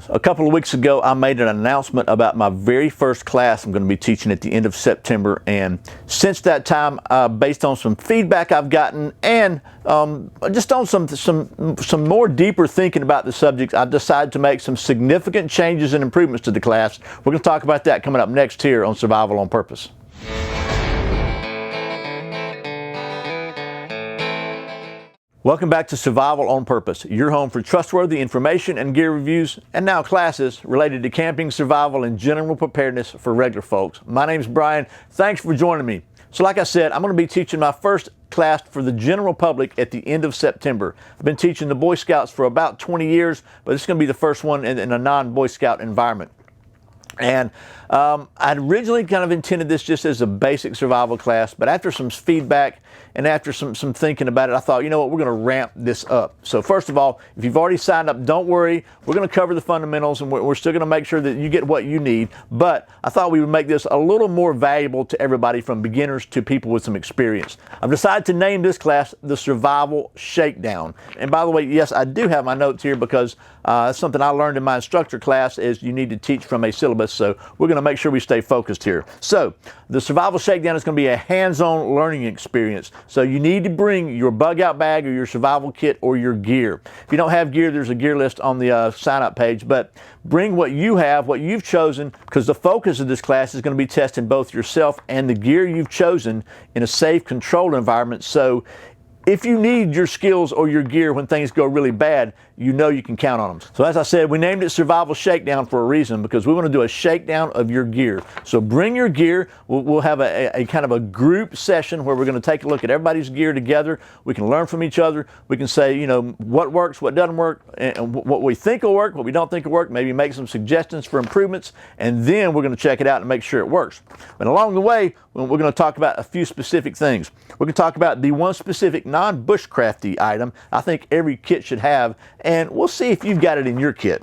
A couple of weeks ago, I made an announcement about my very first class I'm going to be teaching at the end of September, and since that time, based on some feedback I've gotten and just on some more deeper thinking about the subject, I decided to make some significant changes and improvements to the class. We're going to talk about that coming up next here on Survival on Purpose. Welcome back to Survival on Purpose, your home for trustworthy information and gear reviews, and now classes related to camping, survival, and general preparedness for regular folks. My name's Brian. Thanks for joining me. So like I said, I'm going to be teaching my first class for the general public at the end of September. I've been teaching the Boy Scouts for about 20 years, but this is going to be the first one in a non-Boy Scout environment. And I'd originally kind of intended this just as a basic survival class, but after some feedback and after some thinking about it, I thought, you know what, we're going to ramp this up. So first of all, if you've already signed up, don't worry. We're going to cover the fundamentals, and we're still going to make sure that you get what you need. But I thought we would make this a little more valuable to everybody, from beginners to people with some experience. I've decided to name this class the Survival Shakedown. And by the way, yes, I do have my notes here because that's something I learned in my instructor class, is you need to teach from a syllabus. So we're going to make sure we stay focused here. So the Survival Shakedown is going to be a hands-on learning experience. So you need to bring your bug out bag or your survival kit or your gear. If you don't have gear, there's a gear list on the sign-up page, but bring what you have, what you've chosen, because the focus of this class is going to be testing both yourself and the gear you've chosen in a safe, controlled environment. So if you need your skills or your gear when things go really bad, you know you can count on them. So as I said, we named it Survival Shakedown for a reason, because we want to do a shakedown of your gear. So bring your gear. We'll have a kind of a group session where we're going to take a look at everybody's gear together. We can learn from each other. We can say, you know, what works, what doesn't work, and what we think will work, what we don't think will work, maybe make some suggestions for improvements, and then we're going to check it out and make sure it works. And along the way, we're going to talk about a few specific things. We're going to talk about the one specific non-bushcrafty item I think every kit should have, and we'll see if you've got it in your kit.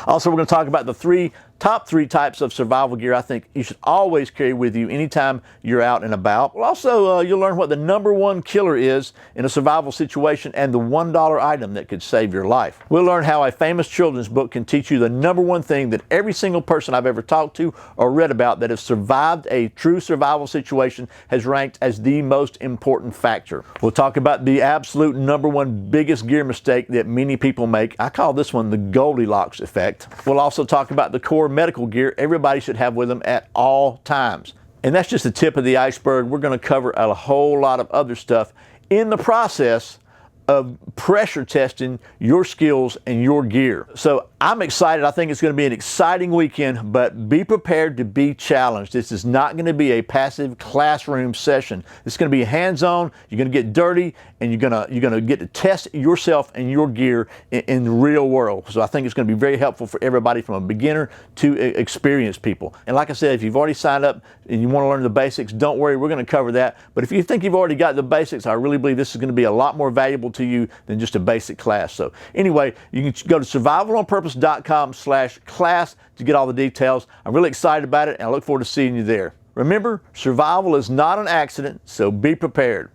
Also, we're going to talk about the top three types of survival gear I think you should always carry with you anytime you're out and about. Well, also, you'll learn what the #1 killer is in a survival situation and the $1 item that could save your life. We'll learn how a famous children's book can teach you the #1 thing that every single person I've ever talked to or read about that has survived a true survival situation has ranked as the most important factor. We'll talk about the absolute #1 biggest gear mistake that many people make. I call this one the Goldilocks effect. We'll also talk about the core medical gear everybody should have with them at all times. And that's just the tip of the iceberg. We're going to cover a whole lot of other stuff in the process of pressure testing your skills and your gear. So I'm excited. I think it's going to be an exciting weekend, but be prepared to be challenged. This is not going to be a passive classroom session. It's going to be hands-on. You're going to get dirty, and you're going to get to test yourself and your gear in the real world. So I think it's going to be very helpful for everybody, from a beginner to experienced people. And like I said, if you've already signed up and you want to learn the basics, don't worry, we're going to cover that. But if you think you've already got the basics, I really believe this is going to be a lot more valuable to you than just a basic class. So anyway, you can go to survivalonpurpose.com/class to get all the details. I'm really excited about it, and I look forward to seeing you there. Remember, survival is not an accident, so be prepared.